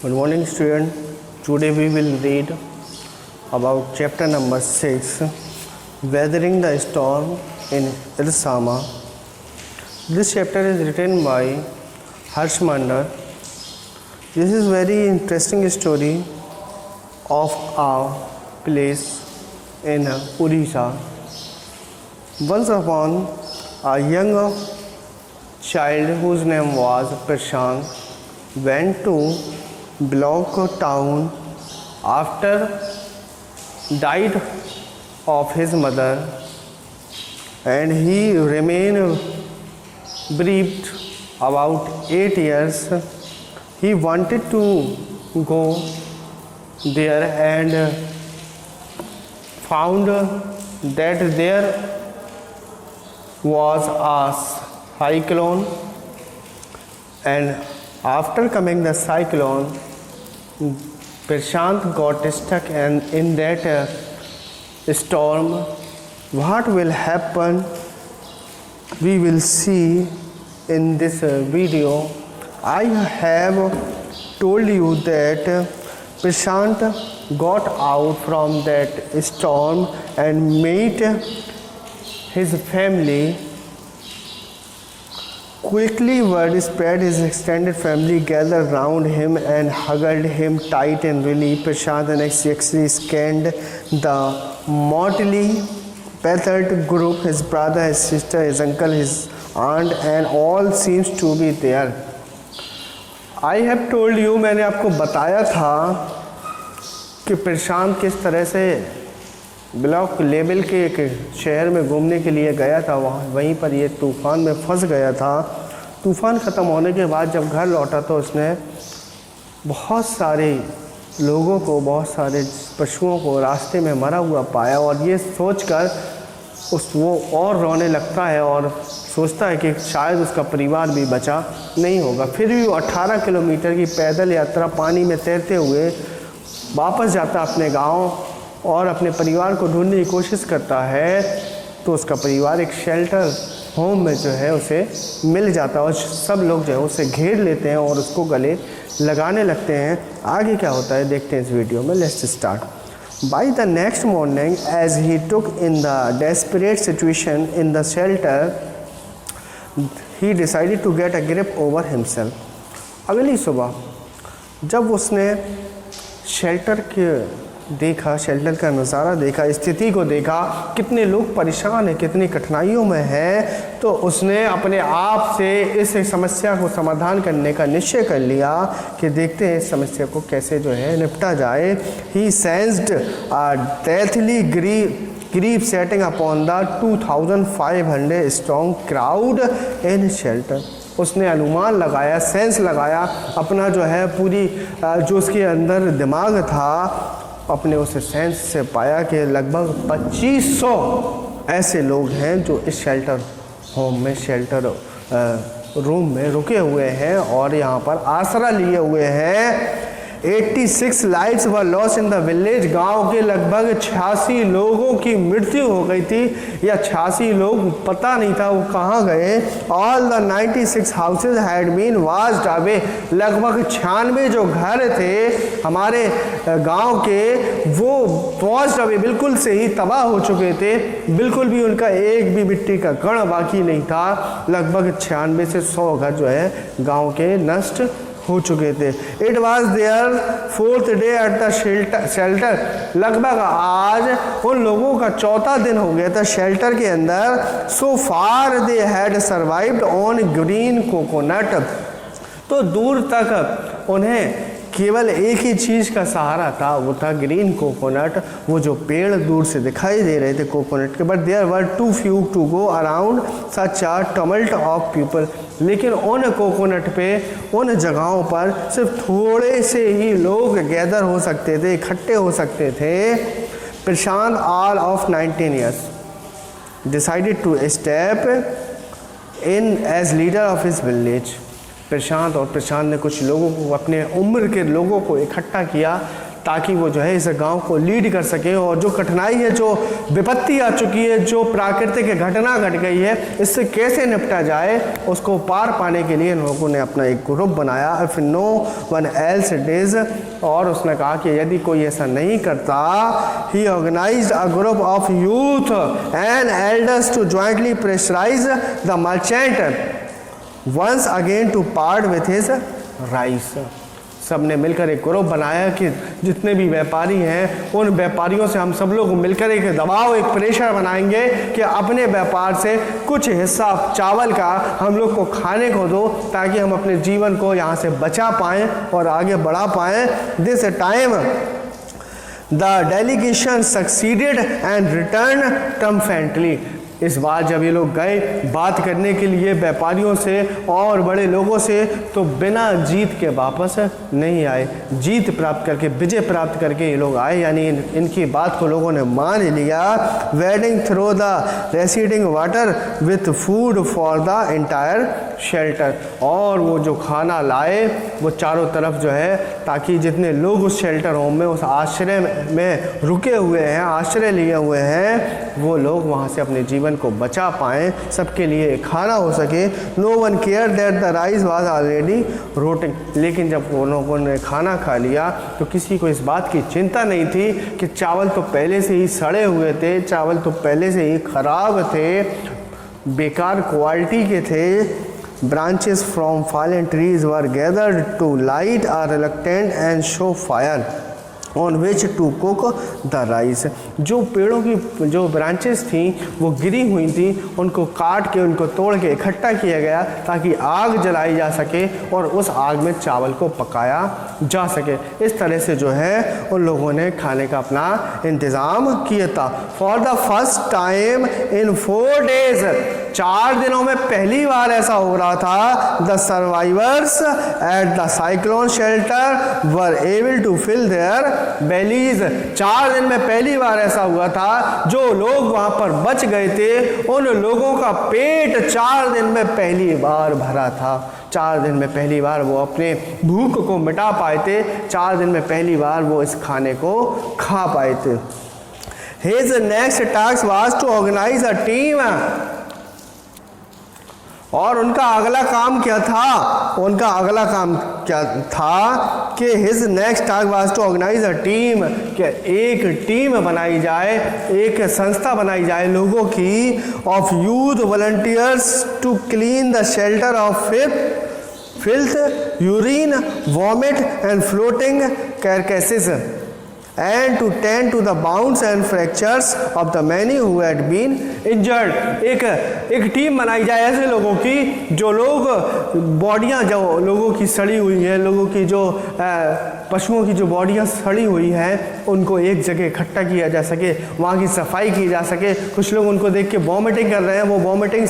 Good morning, student. Today we will read about chapter number 6, Weathering the Storm in Irsama. This chapter is written by Harsh Mandar. This is very interesting story of a place in Odisha. Once upon a young child whose name was Prashant went to Block town after died of his mother, and he remained bereaved about 8 years. He wanted to go there and found that there was a cyclone, and after coming the cyclone, Prashant got stuck in that storm. What will happen, we will see in this video. I have told you that Prashant got out from that storm and met his family. Quickly word spread, his extended family gathered round him and hugged him tight and really. Prashant anxiously scanned the motley battered group, his brother, his sister, his uncle, his aunt, and all seems to be there. I have told you, मैंने आपको बताया था कि प्रशांत किस तरह से block level के एक शहर में घूमने के लिए गया था, वहीं पर ये तूफ़ान में फंस गया था। तूफ़ान ख़त्म होने के बाद जब घर लौटा तो उसने बहुत सारे लोगों को, बहुत सारे पशुओं को रास्ते में मरा हुआ पाया, और ये सोचकर वो और रोने लगता है और सोचता है कि शायद उसका परिवार भी बचा नहीं होगा। फिर भी वो 18 किलोमीटर की पैदल यात्रा पानी में तैरते हुए वापस जाता अपने गांव और अपने परिवार को ढूंढने की कोशिश करता है। तो उसका परिवार एक शेल्टर होम में जो है उसे मिल जाता है, और सब लोग जो है उसे घेर लेते हैं और उसको गले लगाने लगते हैं। आगे क्या होता है देखते हैं इस वीडियो में। Let's start. By the next morning, as he took in the desperate situation in the shelter, he decided to get a grip over himself. अगली सुबह जब उसने शेल्टर शेल्टर का नज़ारा देखा, स्थिति को देखा, कितने लोग परेशान हैं, कितनी कठिनाइयों में हैं, तो उसने अपने आप से इस समस्या को समाधान करने का निश्चय कर लिया कि देखते हैं इस समस्या को कैसे जो है निपटा जाए। He sensed a deathly grief setting upon the 2,500 strong crowd in shelter. उसने अनुमान लगाया, सेंस लगाया, अपना जो है पूरी जो उसके अंदर दिमाग था, अपने उस सेंस से पाया कि लगभग 2500 ऐसे लोग हैं जो इस शेल्टर होम में, शेल्टर रूम में रुके हुए हैं और यहाँ पर आसरा लिए हुए हैं। 86 lives were loss in the village. गांव के लगभग 86 लोगों की मृत्यु हो गई थी, या 86 लोग पता नहीं था वो कहाँ गए। All the 96 houses had been washed away. लगभग 96 जो घर थे हमारे गांव के वो वाश्ड अवे, बिल्कुल से ही तबाह हो चुके थे, बिल्कुल भी उनका एक भी मिट्टी का कण बाकी नहीं था। लगभग 96 से 100 घर जो है गाँव के नष्ट हो चुके थे। It was there 4th day at the shelter. लगभग आज उन लोगों का 4था दिन हो गया था शेल्टर के अंदर। So far they had survived on green coconut. तो दूर तक उन्हें केवल एक ही चीज़ का सहारा था, वो था ग्रीन कोकोनट, वो जो पेड़ दूर से दिखाई दे रहे थे कोकोनट के। But there were too few to go around such a tumult of people. लेकिन उन कोकोनट पे, उन जगहों पर सिर्फ थोड़े से ही लोग गैदर हो सकते थे, इकट्ठे हो सकते थे। Prashant, all of 19 years, decided to step in as leader of his village. Prashant ने कुछ लोगों को, अपने उम्र के लोगों को इकट्ठा किया ताकि वो जो है इस गांव को लीड कर सके। और जो कठिनाई है, जो विपत्ति आ चुकी है, जो प्राकृतिक घटना घट गई है, इससे कैसे निपटा जाए, उसको पार पाने के लिए लोगों ने अपना एक ग्रुप बनाया, if no one else does. और उसने कहा कि यदि कोई ऐसा नहीं करता, he organised a group of youth and elders to jointly pressurise the merchant once again to part with his rice. सब ने मिलकर एक ग्रुप बनाया कि जितने भी व्यापारी हैं, उन व्यापारियों से हम सब लोग मिलकर एक दबाव, एक प्रेशर बनाएंगे कि अपने व्यापार से कुछ हिस्सा चावल का हम लोग को खाने को दो, ताकि हम अपने जीवन को यहाँ से बचा पाएँ और आगे बढ़ा पाएँ। This time the delegation succeeded and return triumphantly. इस बार जब ये लोग गए बात करने के लिए व्यापारियों से और बड़े लोगों से, तो बिना जीत के वापस नहीं आए। जीत प्राप्त करके, विजय प्राप्त करके ये लोग आए, यानी इनकी बात को लोगों ने मान लिया। Wading through the receding water with food for the entire shelter. और वो जो खाना लाए वो चारों तरफ जो है, ताकि जितने लोग उस शेल्टर होम में, उस आश्रय में रुके हुए हैं, आश्रय लिए हुए हैं, वो लोग वहाँ से अपने जीवन को बचा पाएँ, सबके लिए खाना हो सके। No one care that the rice was already rotting. लेकिन जब उन लोगों ने खाना खा लिया तो किसी को इस बात की चिंता नहीं थी कि चावल तो पहले से ही सड़े हुए थे, चावल तो पहले से ही खराब थे, बेकार क्वालिटी के थे। Branches from fallen trees were gathered to light a reluctant and show fire on which to cook the rice। जो पेड़ों की जो ब्रांचेस थी वो गिरी हुई थी, उनको काट के, उनको तोड़ के इकट्ठा किया गया ताकि आग जलाई जा सके और उस आग में चावल को पकाया जा सके। इस तरह से जो है उन लोगों ने खाने का अपना इंतज़ाम किया था। For the first time in 4 days, 4 दिनों में पहली बार ऐसा हो रहा था, the survivors at the cyclone shelter were able to fill their bellies. 4 दिन में पहली बार ऐसा हुआ था, जो लोग वहां पर बच गए थे, उन लोगों का पेट 4 दिन में पहली बार भरा था। 4 दिन में पहली बार वो अपने भूख को मिटा पाए थे, 4 दिन में पहली बार वो इस खाने को खा पाए थे। His next task was to organize a team। और उनका अगला काम क्या था? उनका अगला काम क्या था कि his next task was to organize a team, कि एक टीम बनाई जाए, एक संस्था बनाई जाए लोगों की, of youth volunteers to clean the shelter of filth, urine, vomit and floating carcasses, and to tend to the wounds and fractures of the many who had been injured। एक टीम बनाई जाए ऐसे लोगों की, जो लोग बॉडियां, जो लोगों की सड़ी हुई है, लोगों की जो पशुओं की जो बॉडियां सड़ी हुई हैं, उनको एक जगह इकट्ठा किया जा सके, वहाँ की सफाई की जा सके। कुछ लोग उनको देख के वॉमिटिंग कर रहे हैं, वो वॉमिटिंग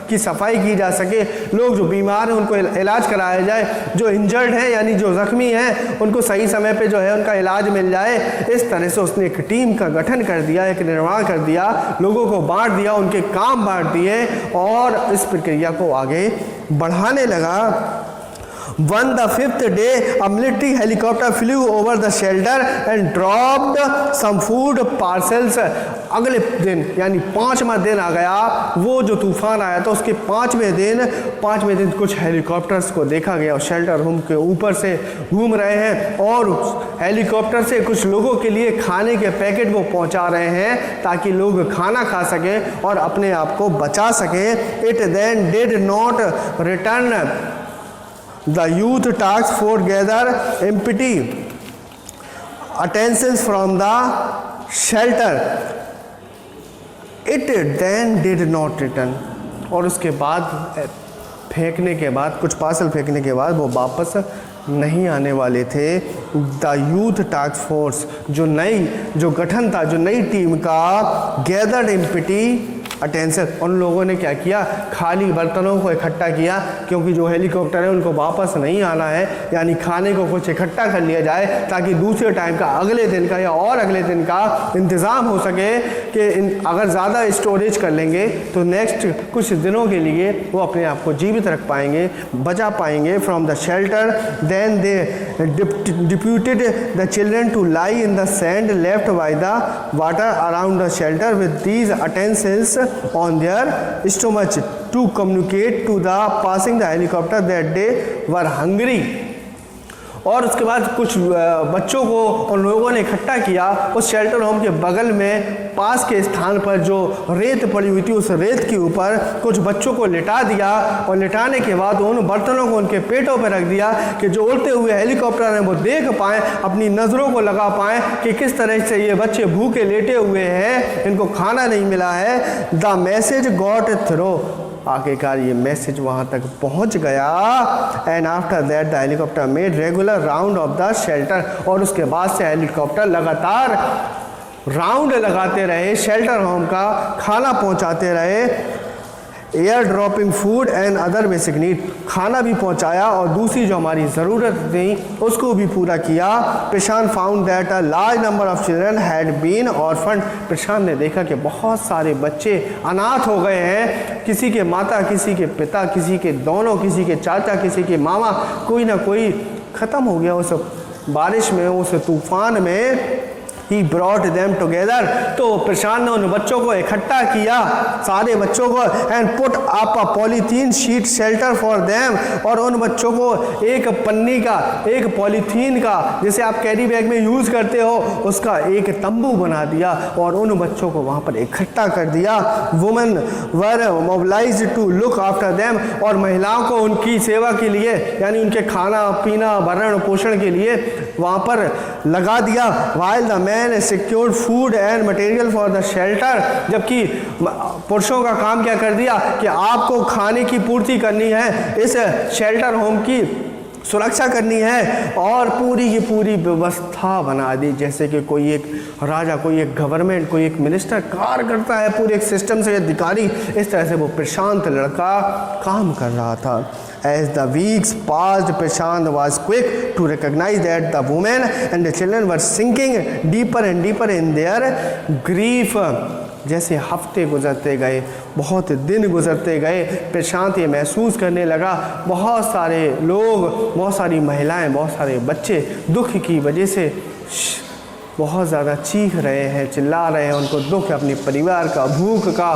की सफाई की जा सके। लोग जो बीमार हैं उनको इलाज कराया जाए, जो इंजर्ड हैं यानी जो ज़ख्मी हैं उनको सही समय पे जो है उनका इलाज मिल जाए। इस तरह से उसने एक टीम का गठन कर दिया, एक निर्माण कर दिया, लोगों को बांट दिया, उनके काम बांट दिए और इस प्रक्रिया को आगे बढ़ाने लगा। On the 5th day, a military helicopter flew over the shelter and dropped some food parcels। अगले दिन यानी 5वां दिन आ गया, वो जो तूफान आया था उसके 5वें दिन कुछ हेलीकॉप्टर्स को देखा गया, शेल्टर होम के ऊपर से घूम रहे हैं और हेलीकॉप्टर से कुछ लोगों के लिए खाने के पैकेट वो पहुंचा रहे हैं ताकि लोग खाना खा सकें और अपने आप को बचा सकें। It then did not return। The youth task force gather empty utensils from the shelter। It then did not return। और उसके बाद फेंकने के बाद, कुछ पार्सल फेंकने के बाद वो वापस नहीं आने वाले थे। द यूथ टास्क फोर्स जो गठन था, जो नई टीम का, गैदर्ड एम्प्टी अटेंशन। उन लोगों ने क्या किया, खाली बर्तनों को इकट्ठा किया, क्योंकि जो हेलीकॉप्टर है उनको वापस नहीं आना है, यानी खाने को कुछ इकट्ठा कर लिया जाए ताकि दूसरे टाइम का, अगले दिन का या और अगले दिन का इंतज़ाम हो सके कि अगर ज़्यादा स्टोरेज कर लेंगे तो नेक्स्ट कुछ दिनों के लिए वो अपने आप को जीवित रख पाएंगे, बचा पाएंगे from the shelter. Then they deputed the children to lie in the sand left by the water around the shelter with these utensils on their stomachs to communicate to the passing the helicopter that they were hungry. और उसके बाद कुछ बच्चों को उन लोगों ने इकट्ठा किया उस शेल्टर होम के बगल में पास के स्थान पर जो रेत पड़ी हुई थी, उस रेत के ऊपर कुछ बच्चों को लिटा दिया और लिटाने के बाद उन बर्तनों को उनके पेटों पर रख दिया कि जो उड़ते हुए हेलीकॉप्टर हैं वो देख पाएँ, अपनी नज़रों को लगा पाएँ कि किस तरह से ये बच्चे भूखे लेटे हुए हैं, इनको खाना नहीं मिला है। द मैसेज गॉट थ्रू, आखिरकार ये मैसेज वहाँ तक पहुँच गया। And after that the helicopter made regular round of the shelter, और उसके बाद से हेलीकॉप्टर लगातार राउंड लगाते रहे, शेल्टर होम का खाना पहुँचाते रहे, air dropping food and other basic need, खाना भी पहुंचाया और दूसरी जो हमारी ज़रूरत थी उसको भी पूरा किया। Prashant found that a large number of children had been orphan, Prashant ने देखा कि बहुत सारे बच्चे अनाथ हो गए हैं, किसी के माता, किसी के पिता, किसी के दोनों, किसी के चाचा, किसी के मामा, कोई ना कोई ख़त्म हो गया उस बारिश में, उस तूफ़ान में। He brought them together, तो प्रशांत ने उन बच्चों को इकट्ठा किया, सारे बच्चों को, and put up a polythene sheet shelter for them, और उन बच्चों को एक पन्नी का, एक पॉलीथीन का, जैसे आप कैरी बैग में यूज़ करते हो, उसका एक तंबू बना दिया और उन बच्चों को वहाँ पर इकट्ठा कर दिया। Women were mobilized to look after them, और महिलाओं को उनकी सेवा के लिए, यानी उनके खाना पीना भरण पोषण के लिए वहाँ पर लगा दिया। while the men secured food and material for the shelter, जबकि पुरुषों का काम क्या कर दिया कि आपको खाने की पूर्ति करनी है, इस शेल्टर होम की सुरक्षा करनी है, और पूरी की पूरी व्यवस्था बना दी, जैसे कि कोई एक राजा, कोई एक गवर्नमेंट, कोई एक मिनिस्टर कार्य करता है पूरे एक सिस्टम से, अधिकारी, इस तरह से वो प्रशांत लड़का काम कर रहा था। As the weeks passed, Prashant was quick to recognize that the women and the children were sinking deeper and deeper in their grief. जैसे हफ्ते गुजरते गए, बहुत दिन गुजरते गए, प्रशांत ये महसूस करने लगा बहुत सारे लोग, बहुत सारी महिलाएं, बहुत सारे बच्चे दुख की वजह से बहुत ज़्यादा चीख रहे हैं, चिल्ला रहे हैं, उनको दुख अपने परिवार का, भूख का,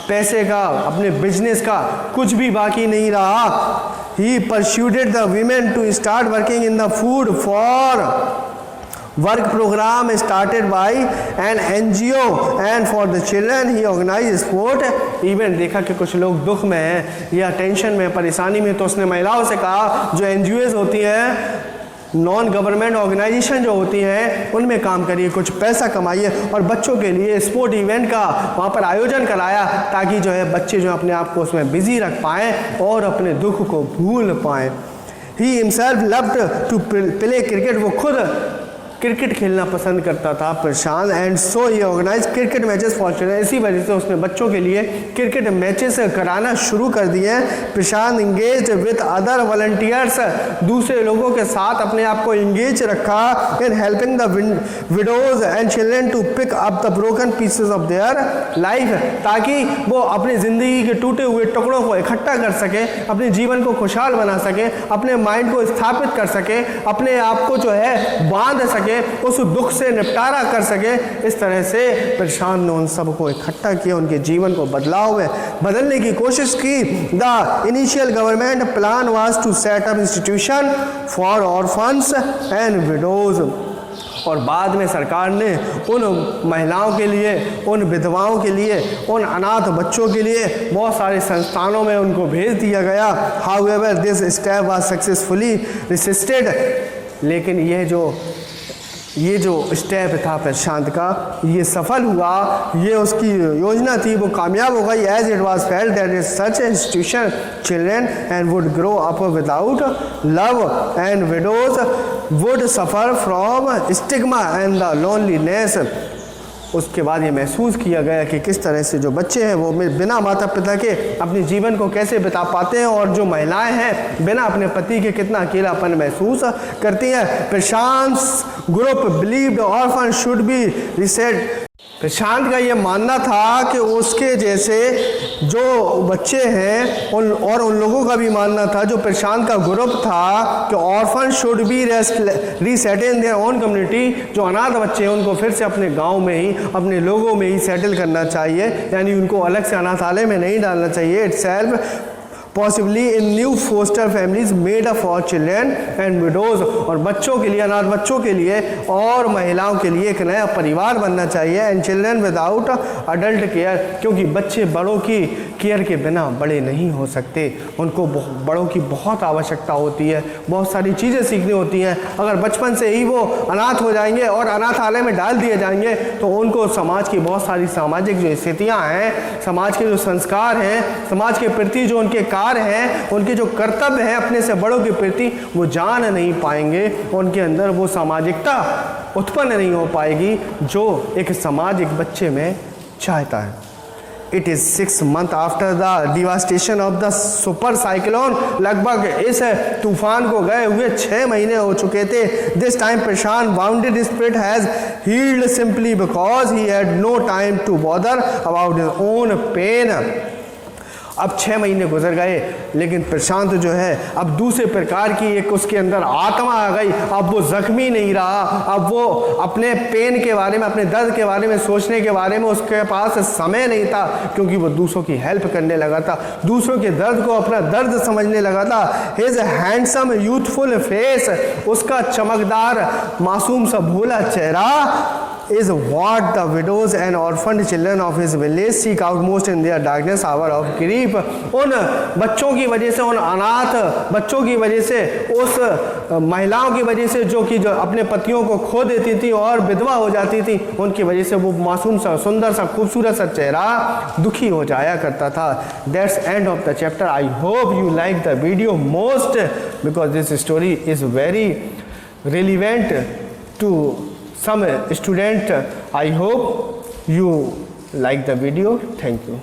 पैसे का, अपने बिजनेस का कुछ भी बाकी नहीं रहा। He persuaded the women to start working in the food for work program started by an NGO, and for the children he organized sport event। देखा कि कुछ लोग दुख में हैं या टेंशन में, परेशानी में, तो उसने महिलाओं से कहा जो NGOs होती हैं, नॉन गवर्नमेंट ऑर्गेनाइजेशन जो होती हैं, उनमें काम करिए, कुछ पैसा कमाइए, और बच्चों के लिए स्पोर्ट इवेंट का वहाँ पर आयोजन कराया ताकि जो है बच्चे जो अपने आप को उसमें बिजी रख पाएँ और अपने दुख को भूल पाएँ। He himself loved to play cricket, वो खुद क्रिकेट खेलना पसंद करता था Prashant, and so he organise cricket matches for children, इसी वजह से उसने बच्चों के लिए क्रिकेट मैचेस कराना शुरू कर दिए। Prashant engage with other volunteers, दूसरे लोगों के साथ अपने आप को इंगेज रखा in helping the widows and children to pick up the broken pieces of their life, ताकि वो अपनी ज़िंदगी के टूटे हुए टुकड़ों को इकट्ठा कर सके, अपने जीवन को खुशहाल बना सके, अपने माइंड को स्थापित कर सके, अपने आप को जो है बांध सके, उस दुख से निपटारा कर सके। इस तरह से प्रशांत ने उन सबको इकट्ठा किया, उनके जीवन को बदलाव में बदलने की कोशिश की। The initial government plan was to set up institution for orphans and widows, और बाद में सरकार ने उन महिलाओं के लिए, उन विधवाओं के लिए, उन अनाथ बच्चों के लिए बहुत सारे संस्थानों में उनको भेज दिया गया। However this step was successfully resisted, लेकिन ये जो स्टेप था प्रशांत का, ये सफल हुआ, ये उसकी योजना थी, वो कामयाब हो गई। As it was felt that is such institution children and would grow up without love and widows would suffer from stigma and the loneliness, उसके बाद ये महसूस किया गया कि किस तरह से जो बच्चे हैं वो बिना माता पिता के अपने जीवन को कैसे बिता पाते हैं, और जो महिलाएं हैं बिना अपने पति के कितना अकेलापन महसूस करती हैं। Prashant group believed orphan should be reset. Prashant का ये मानना था कि उसके जैसे जो बच्चे हैं उन लोगों का भी मानना था, जो प्रशांत का ग्रुप था, कि orphan should B reset in their own community. जो अनाथ बच्चे हैं उनको फिर से अपने गांव में ही, अपने लोगों में ही सेटल करना चाहिए, यानी उनको अलग से अनाथालय में नहीं डालना चाहिए। Itself possibly in new foster families made up for children and widows. और बच्चों के लिए, अनाथ बच्चों के लिए और महिलाओं के लिए एक नया परिवार बनना चाहिए। And children without adult care, क्योंकि बच्चे बड़ों की केयर के बिना बड़े नहीं हो सकते। उनको बड़ों की बहुत आवश्यकता होती है, बहुत सारी चीज़ें सीखनी होती हैं। अगर बचपन से ही वो अनाथ हो जाएंगे और अनाथालय में डाल दिए जाएंगे तो उनको समाज की बहुत सारी सामाजिक जो स्थितियाँ हैं, समाज के जो संस्कार हैं, समाज के प्रति जो उनके हैं, उनके जो कर्तव्य हैं अपने से बड़ों के प्रति, वो जान नहीं पाएंगे। उनके अंदर वो सामाजिकता उत्पन्न नहीं हो पाएगी जो एक समाज एक बच्चे में चाहता है। It is 6 months after the devastation of the super cyclone। लगभग इस तूफान को गए हुए 6 महीने हो चुके थे। This time Prashant wounded spirit has healed simply because he had no time to bother about his own pain। अब 6 महीने गुजर गए, लेकिन प्रशांत जो है अब दूसरे प्रकार की एक उसके अंदर आत्मा आ गई। अब वो जख्मी नहीं रहा, अब वो अपने पेन के बारे में, अपने दर्द के बारे में सोचने के बारे में उसके पास समय नहीं था, क्योंकि वो दूसरों की हेल्प करने लगा था, दूसरों के दर्द को अपना दर्द समझने लगा था। हिज हैंडसम यूथफुल फेस, उसका चमकदार मासूम सा भोला चेहरा is what the widows and orphaned children of his village seek out most in their darkness hour of grief। उन बच्चों की वजह से, उन अनाथ बच्चों की वजह से, उस महिलाओं की वजह से जो अपने पतियों को खो देती थी और विधवा हो जाती थी, उनकी वजह से वो मासूम सा, सुंदर सा, खूबसूरत सा चेहरा दुखी हो जाया करता था। That's end of the chapter। I hope you like the video most because this story is very relevant to some student। I hope you like the video। Thank you।